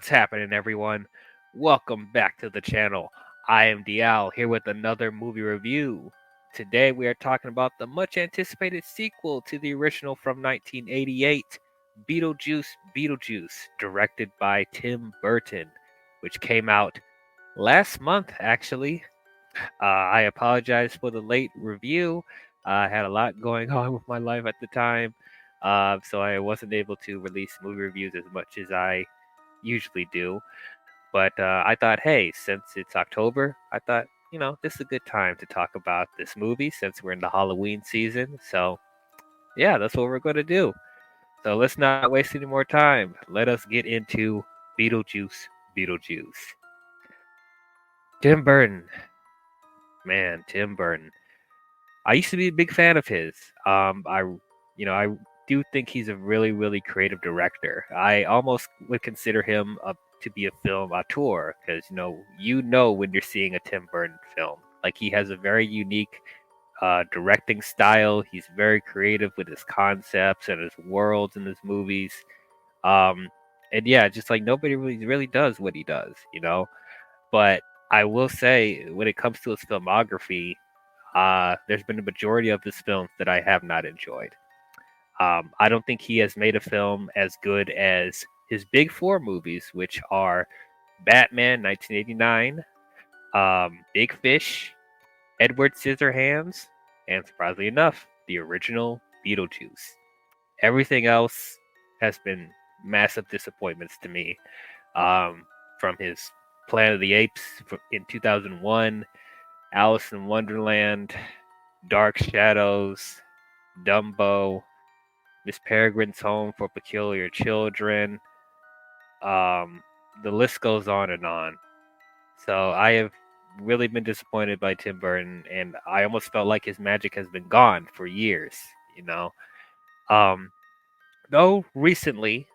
What's happening, everyone? Welcome back to the channel. I am Dial here with another movie review. Today we are talking about the much anticipated sequel to the original from 1988, Beetlejuice Beetlejuice, directed by Tim Burton, which came out last month actually. I apologize for the late review. I had a lot going on with my life at the time, so I wasn't able to release movie reviews as much as I usually do. But I thought, hey, since it's October, I thought, this is a good time to talk about this movie since we're in the Halloween season. So, yeah, that's what we're going to do. So let's not waste any more time. Let us get into Beetlejuice Beetlejuice. Tim Burton. Man, Tim Burton. I used to be a big fan of his. I do think he's a really, really creative director. I almost would consider him to be a film auteur because you know when you're seeing a Tim Burton film. Like he has a very unique directing style. He's very creative with his concepts and his worlds in his movies. Um, and yeah, just like nobody really does what he does. But I will say, when it comes to his filmography, there's been a majority of his films that I have not enjoyed. I don't think he has made a film as good as his big four movies, which are Batman 1989, Big Fish, Edward Scissorhands, and surprisingly enough, the original Beetlejuice. Everything else has been massive disappointments to me. From his Planet of the Apes in 2001, Alice in Wonderland, Dark Shadows, Dumbo, Miss Peregrine's Home for Peculiar Children. Um, the list goes on and on. So I have really been disappointed by Tim Burton, and I almost felt like his magic has been gone for years. You know, um, though recently,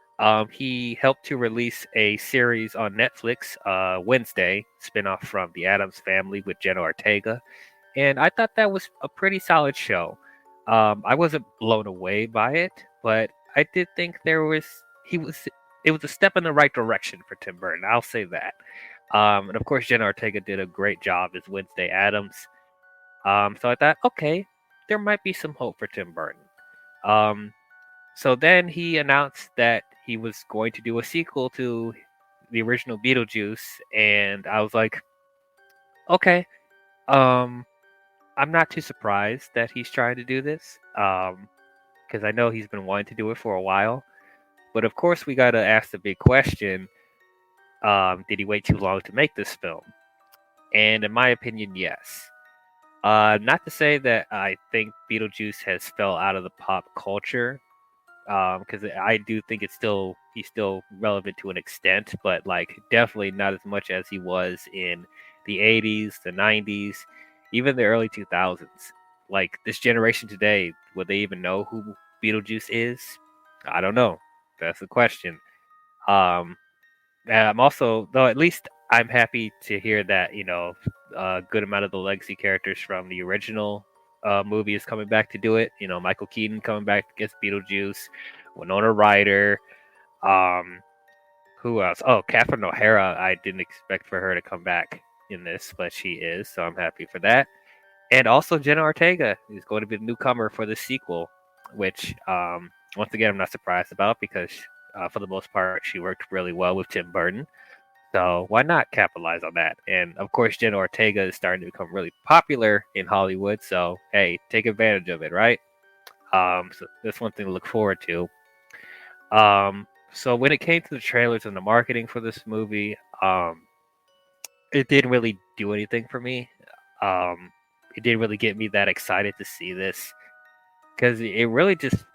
he helped to release a series on Netflix, Wednesday, spinoff from The Addams Family with Jenna Ortega, and I thought that was a pretty solid show. I wasn't blown away by it, but I did think it was a step in the right direction for Tim Burton. I'll say that. And of course, Jenna Ortega did a great job as Wednesday Addams. So I thought, okay, there might be some hope for Tim Burton. Um, so then he announced that he was going to do a sequel to the original Beetlejuice, and I was like, okay, um, I'm not too surprised that he's trying to do this, because I know he's been wanting to do it for a while. But of course, we got to ask the big question: did he wait too long to make this film? And in my opinion, yes. Not to say that I think Beetlejuice has fell out of the pop culture, because I do think he's still relevant to an extent, but like definitely not as much as he was in the '80s, the '90s, even the early 2000s. Like this generation today, would they even know who Beetlejuice is? I don't know. That's the question. Um, and I'm also, though, at least I'm happy to hear that a good amount of the legacy characters from the original movie is coming back to do it. Michael Keaton coming back against Beetlejuice, Winona Ryder, um, who else? Oh, Catherine O'Hara. I didn't expect for her to come back in this, but she is, so I'm happy for that. And also Jenna Ortega is going to be the newcomer for the sequel, which once again I'm not surprised about because for the most part she worked really well with Tim Burton. So why not capitalize on that? And of course, Jenna Ortega is starting to become really popular in Hollywood. So hey, take advantage of it, right? So that's one thing to look forward to. So when it came to the trailers and the marketing for this movie, it didn't really do anything for me. Um, it didn't really get me that excited to see this because it really just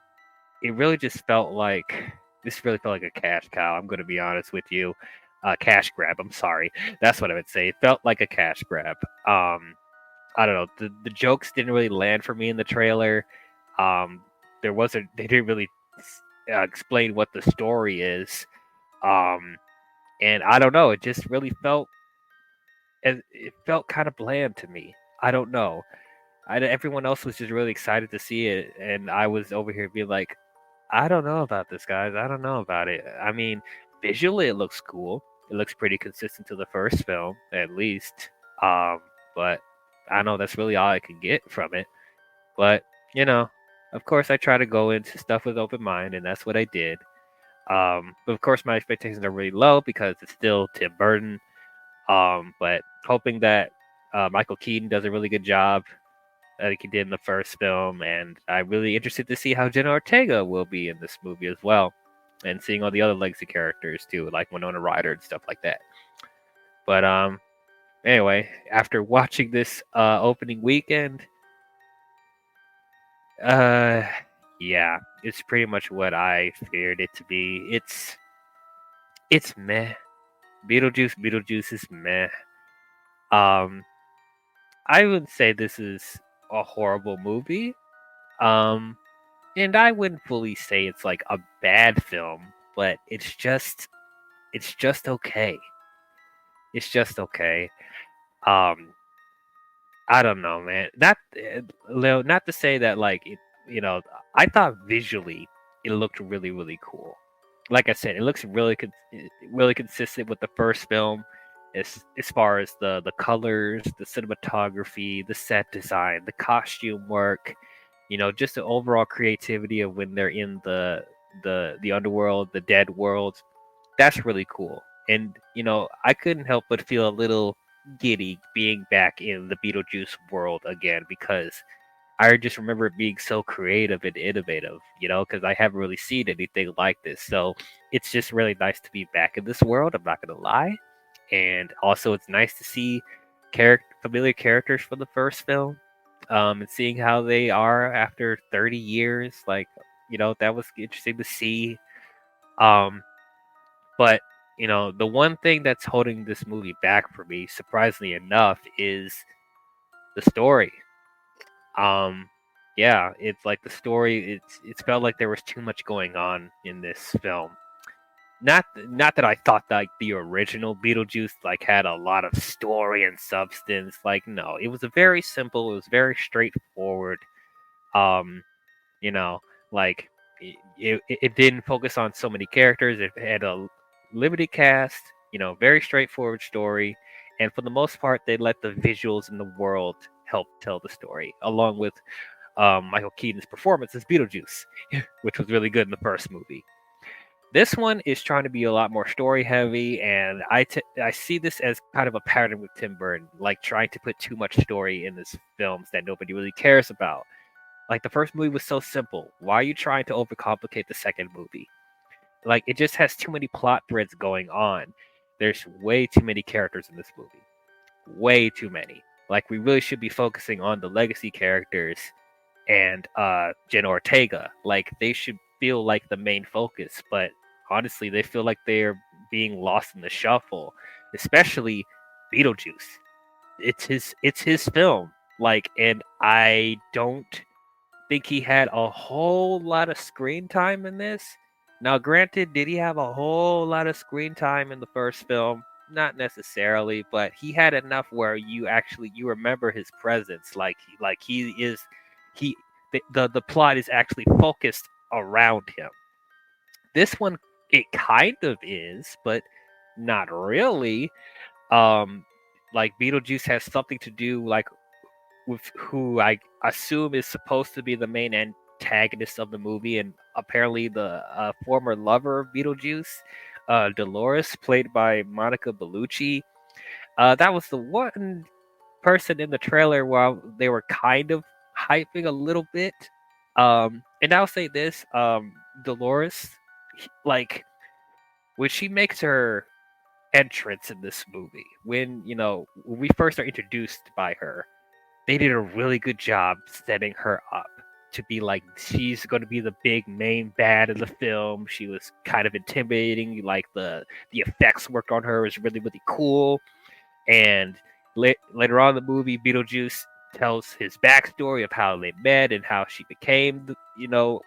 felt like this really felt like a cash cow. I'm going to be honest with you, cash grab. I'm sorry, that's what I would say. It felt like a cash grab. I don't know. The jokes didn't really land for me in the trailer. Um, they didn't really explain what the story is. Um, and I don't know. It just really it felt kind of bland to me. I don't know. Everyone else was just really excited to see it, and I was over here being like, I don't know about this, guys. I don't know about it. I mean, Visually, it looks cool. It looks pretty consistent to the first film, at least. Um, but I know that's really all I can get from it. But you know, of course, I try to go into stuff with open mind, and that's what I did. But of course, my expectations are really low because it's still Tim Burton. But hoping that Michael Keaton does a really good job, like he did in the first film, and I'm really interested to see how Jenna Ortega will be in this movie as well, and seeing all the other legacy characters too, like Winona Ryder and stuff like that. But anyway, after watching this opening weekend, uh, yeah, it's pretty much what I feared it to be. It's meh. Beetlejuice is meh. Um, I would say this is a horrible movie. Um, and I wouldn't fully say it's like a bad film, but it's just okay. It's just okay. Um, I don't know, man. Leo, not to say that like it, you know, I thought visually it looked really really cool. Like I said, it looks really consistent with the first film, as far as the colors, the cinematography, the set design, the costume work, just the overall creativity of when they're in the underworld, the dead world. That's really cool. And I couldn't help but feel a little giddy being back in the Beetlejuice world again because I just remember it being so creative and innovative, because I haven't really seen anything like this. So it's just really nice to be back in this world. I'm not going to lie. And also, it's nice to see familiar characters from the first film, and seeing how they are after 30 years. Like, that was interesting to see. Um, but the one thing that's holding this movie back for me, surprisingly enough, is the story. Um, yeah, it's like the story. It's felt like there was too much going on in this film. Not that I thought that, like, the original Beetlejuice like had a lot of story and substance. Like, no, it was a very simple. It was very straightforward. Um, you know, like it didn't focus on so many characters. It had a limited cast. Very straightforward story, and for the most part, they let the visuals in the world help tell the story, along with Michael Keaton's performance as Beetlejuice, which was really good in the first movie. This one is trying to be a lot more story heavy, and I see this as kind of a pattern with Tim Burton, like trying to put too much story in his films that nobody really cares about. Like the first movie was so simple. Why are you trying to overcomplicate the second movie? Like it just has too many plot threads going on. There's way too many characters in this movie. Way too many. Like we really should be focusing on the legacy characters and Jen Ortega. Like they should feel like the main focus, but honestly, they feel like they're being lost in the shuffle. Especially Beetlejuice. It's his film. Like, and I don't think he had a whole lot of screen time in this. Now, granted, did he have a whole lot of screen time in the first film? Not necessarily, but he had enough where you remember his presence. Like he is he the plot is actually focused around him. This one, it kind of is, but not really. Um, like Beetlejuice has something to do like with who I assume is supposed to be the main antagonist of the movie, and apparently the former lover of Beetlejuice, Dolores, played by Monica Bellucci. That was the one person in the trailer while they were kind of hyping a little bit. And I'll say this: Dolores, like when she makes her entrance in this movie, when we first are introduced by her, they did a really good job setting her up to be like she's going to be the big main bad of the film. She was kind of intimidating. Like the effects work on her is really really cool. And later on in the movie, Beetlejuice tells his backstory of how they met and how she became,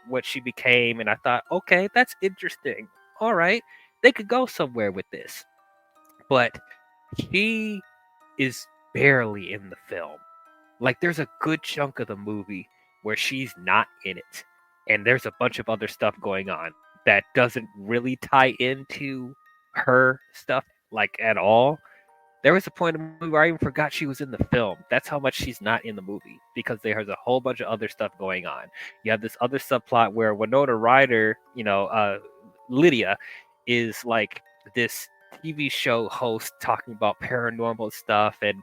what she became. And I thought, okay, that's interesting. All right, they could go somewhere with this, but she is barely in the film. Like there's a good chunk of the movie where she's not in it. And there's a bunch of other stuff going on. that doesn't really tie into her stuff like at all. There was a point in the movie where I even forgot she was in the film. That's how much she's not in the movie because there's a whole bunch of other stuff going on. You have this other subplot where Winona Ryder, Lydia, is like this TV show host talking about paranormal stuff and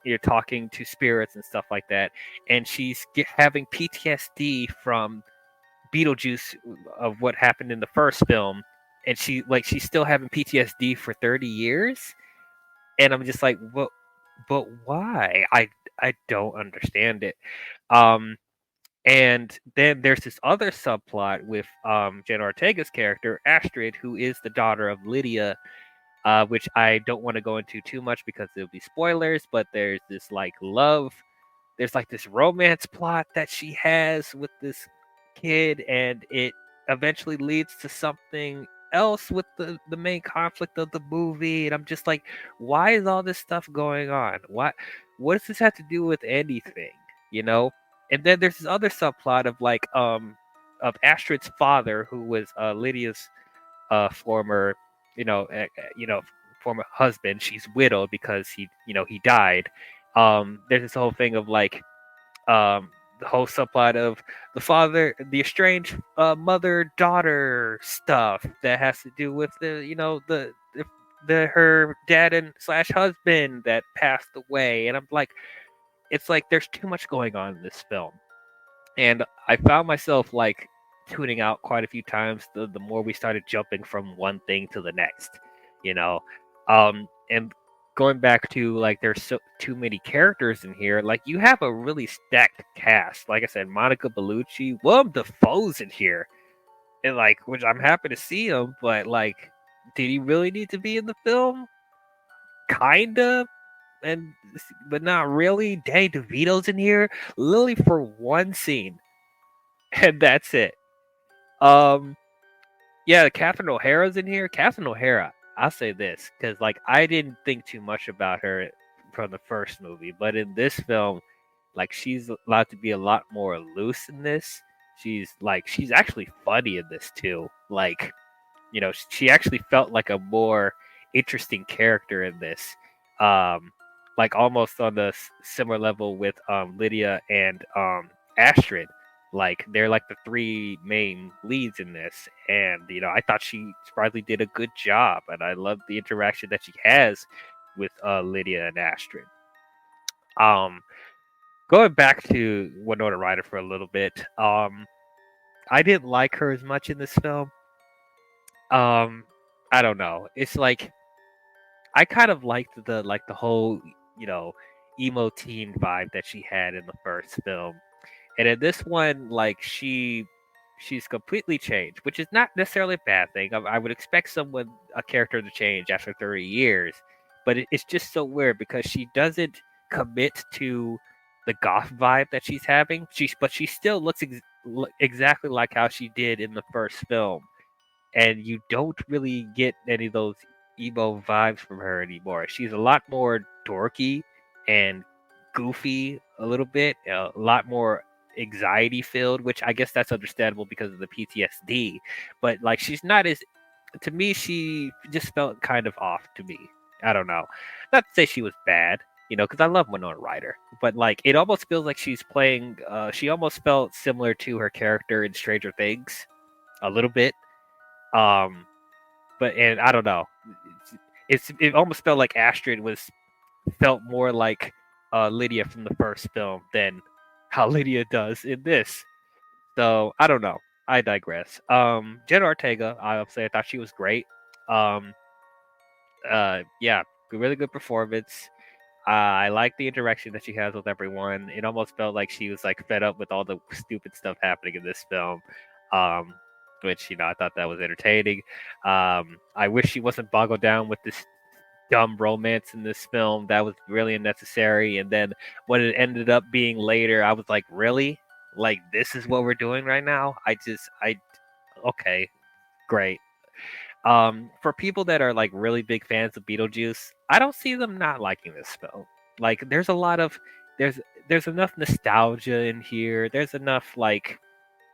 you're talking to spirits and stuff like that, and she's having PTSD from Beetlejuice of what happened in the first film, and she's still having PTSD for 30 years, and I'm just like, what? But why? I don't understand it. Um, and then there's this other subplot with Jenna Ortega's character Astrid, who is the daughter of Lydia, which I don't want to go into too much because it'll be spoilers. But there's like this romance plot that she has with this kid, and it eventually leads to something else with the main conflict of the movie. And I'm just like, why is all this stuff going on? What does this have to do with anything? You know? And then there's this other subplot of of Astrid's father, who was Lydia's former, you know, former husband. She's widowed because he died. There's this whole thing of the whole subplot of the estranged mother-daughter stuff that has to do with her dad and slash husband that passed away, and I'm like, it's like there's too much going on in this film, and I found myself like tuning out quite a few times the more we started jumping from one thing to the next, you know. And going back to like there's so too many characters in here. Like you have a really stacked cast. Like I said, Monica Bellucci, Willem Dafoe's in here, and like which I'm happy to see him, but like, did he really need to be in the film? Kinda, and but not really. Danny DeVito's in here, Lily for one scene, and that's it. Um, yeah, Catherine O'Hara's in here. Catherine O'Hara, I'll say this because like I didn't think too much about her from the first movie, but in this film, like she's allowed to be a lot more loose in this. She's actually funny in this too. Like, she actually felt like a more interesting character in this. Um, like almost on the similar level with Lydia and Astrid. Like they're like the three main leads in this, and I thought she surprisingly did a good job, and I love the interaction that she has with Lydia and Astrid. Um, Going back to Winona Ryder for a little bit, I didn't like her as much in this film. Um, I don't know. It's like I kind of liked the whole emo teen vibe that she had in the first film, and in this one, like she's completely changed, which is not necessarily a bad thing. I would expect a character to change after 30 years, but it's just so weird because she doesn't commit to the goth vibe that she's having. But she still looks exactly like how she did in the first film, and you don't really get any of those emo vibes from her anymore. She's a lot more dorky and goofy, a little bit, a lot more anxiety filled, which I guess that's understandable because of the PTSD. But like, she's not as to me. She just felt kind of off to me. I don't know. Not to say she was bad, because I love Winona Ryder, but like, it almost feels like she's playing. She almost felt similar to her character in Stranger Things, a little bit. Um, and I don't know. It almost felt like Astrid felt more like Lydia from the first film than how Lydia does in this. So I don't know. I digress. Jenna Ortega, obviously, I thought she was great. Um, yeah, really good performance. I like the interaction that she has with everyone. It almost felt like she was like fed up with all the stupid stuff happening in this film. Um, which I thought that was entertaining. I wish she wasn't boggled down with this dumb romance in this film. That was really unnecessary. And then what it ended up being later, I was like, really? Like, this is what we're doing right now? Okay, great. For people that are like really big fans of Beetlejuice, I don't see them not liking this film. Like, there's a lot of there's enough nostalgia in here. There's enough like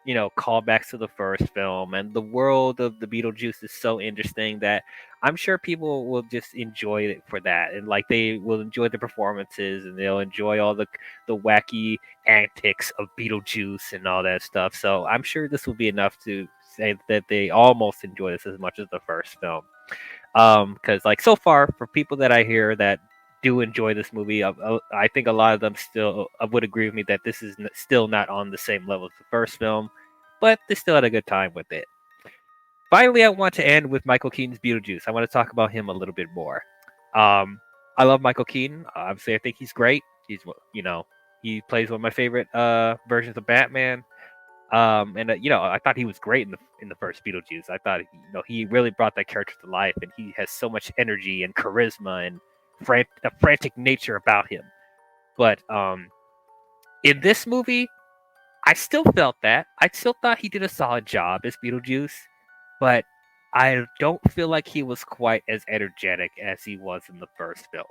callbacks to the first film, and the world of the Beetlejuice is so interesting that I'm sure people will just enjoy it for that, and like they will enjoy the performances, and they'll enjoy all the wacky antics of Beetlejuice and all that stuff. So I'm sure this will be enough to say that they almost enjoy this as much as the first film. Because like so far, for people that I hear that do enjoy this movie, I think a lot of them still would agree with me that this is still not on the same level as the first film, but they still had a good time with it. Finally, I want to end with Michael Keaton's Beetlejuice. I want to talk about him a little bit more. I love Michael Keaton. Obviously, I think he's great. He plays one of my favorite versions of Batman. And I thought he was great in the first Beetlejuice. I thought he really brought that character to life, and he has so much energy and charisma and a frantic nature about him. But in this movie, I still felt that. I still thought he did a solid job as Beetlejuice, but I don't feel like he was quite as energetic as he was in the first film.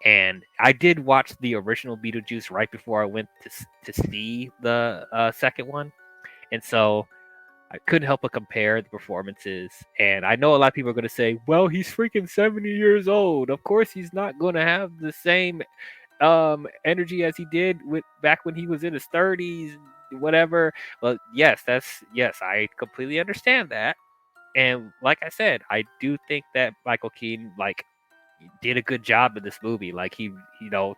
And I did watch the original Beetlejuice right before I went to see the second one, and so I couldn't help but compare the performances. And I know a lot of people are going to say, well, he's freaking 70 years old. Of course, he's not going to have the same energy as he did back when he was in his 30s, whatever. Well, yes, I completely understand that. And like I said, I do think that Michael Keaton did a good job in this movie. Like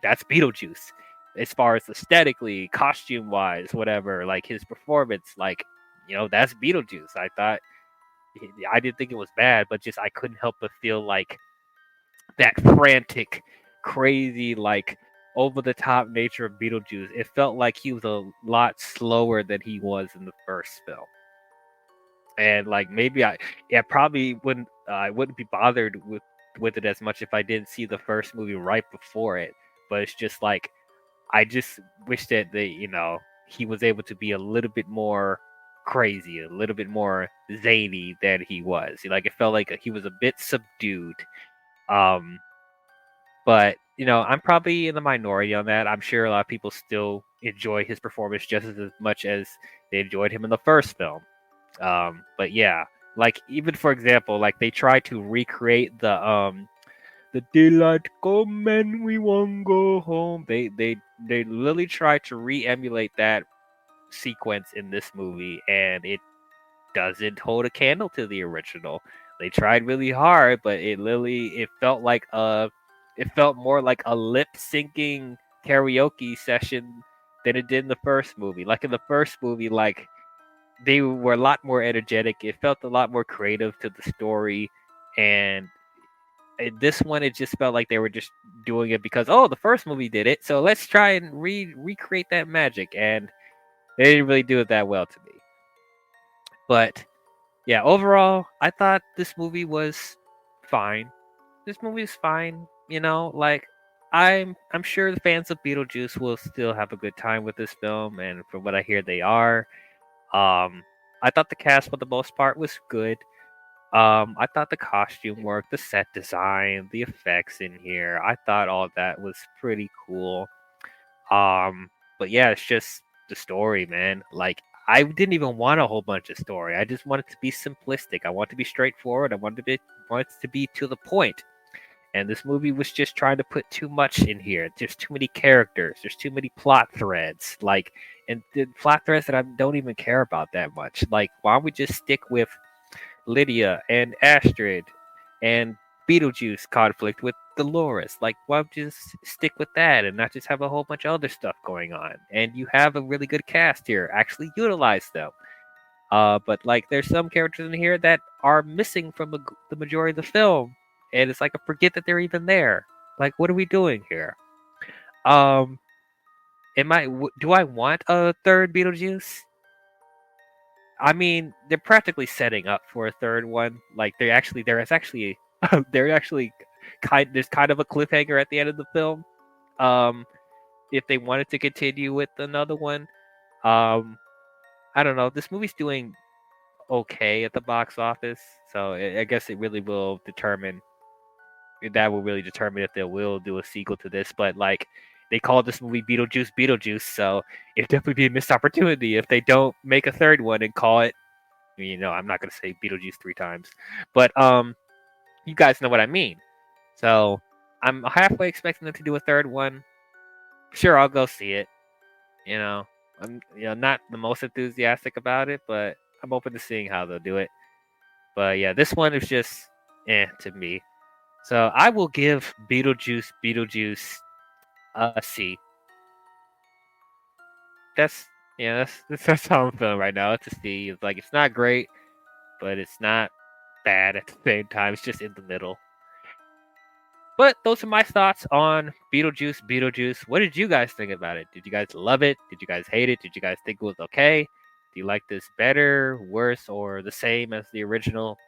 that's Beetlejuice. As far as aesthetically, costume wise, whatever, like his performance, that's Beetlejuice. I didn't think it was bad, but just I couldn't help but feel like that frantic, crazy, like over the top nature of Beetlejuice. It felt like he was a lot slower than he was in the first film. And like maybe probably wouldn't I wouldn't be bothered with it as much if I didn't see the first movie right before it. But it's just like I just wish that he was able to be a little bit more crazy, a little bit more zany than he was. Like it felt like he was a bit subdued. Um, but I'm probably in the minority on that. I'm sure a lot of people still enjoy his performance just as much as they enjoyed him in the first film. But yeah, like even for example, like they try to recreate the daylight come and we won't go home. They literally try to re-emulate that sequence in this movie, and it doesn't hold a candle to the original. They tried really hard, but it felt it felt more like a lip syncing karaoke session than it did in the first movie. Like in the first movie, like they were a lot more energetic. It felt a lot more creative to the story, and in this one, it just felt like they were just doing it because the first movie did it, so let's try and recreate that magic, and they didn't really do it that well to me. But yeah, overall, I thought this movie was fine. This movie is fine. Like I'm sure the fans of Beetlejuice will still have a good time with this film, and from what I hear, they are. I thought the cast for the most part was good. I thought the costume work, the set design, the effects in here, I thought all that was pretty cool. But yeah, it's just the story, man. Like I didn't even want a whole bunch of story. I just wanted to be simplistic. I want to be straightforward. I wanted to be to the point. And this movie was just trying to put too much in here. There's too many characters. There's too many plot threads. And the plot threads that I don't even care about that much. Like, why don't we just stick with Lydia and Astrid and Beetlejuice conflict with Dolores? Like, why don't you just stick with that and not just have a whole bunch of other stuff going on? And you have a really good cast here. Actually utilize them. But like, there's some characters in here that are missing from the majority of the film, and it's like I forget that they're even there. Like, what are we doing here? Um, do I want a third Beetlejuice? I mean, they're practically setting up for a third one. Like, there's actually there's kind of a cliffhanger at the end of the film. Um, if they wanted to continue with another one, um, I don't know. This movie's doing okay at the box office, so I guess it really will determine. That will really determine if they will do a sequel to this. But like, they called this movie Beetlejuice Beetlejuice, so it'd definitely be a missed opportunity if they don't make a third one and call it. I'm not gonna say Beetlejuice 3 times, but you guys know what I mean. So I'm halfway expecting them to do a third one. Sure, I'll go see it. You know, I'm not the most enthusiastic about it, but I'm open to seeing how they'll do it. But yeah, this one is just to me. So I will give Beetlejuice Beetlejuice a C. That's that's how I'm feeling right now. It's a C. It's like it's not great, but it's not bad at the same time. It's just in the middle. But those are my thoughts on Beetlejuice Beetlejuice. What did you guys think about it? Did you guys love it? Did you guys hate it? Did you guys think it was okay? Do you like this better, worse, or the same as the original?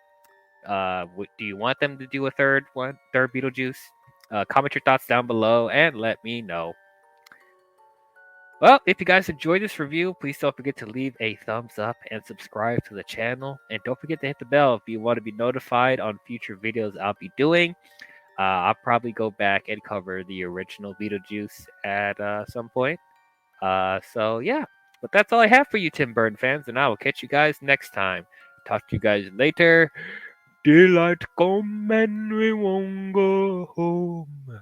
Do you want them to do a third Beetlejuice? Comment your thoughts down below and let me know. Well, if you guys enjoyed this review, please don't forget to leave a thumbs up and subscribe to the channel. And don't forget to hit the bell if you want to be notified on future videos I'll be doing. I'll probably go back and cover the original Beetlejuice at some point. So yeah, but that's all I have for you, Tim Burton fans, and I will catch you guys next time. Talk to you guys later. Daylight come and we won't go home.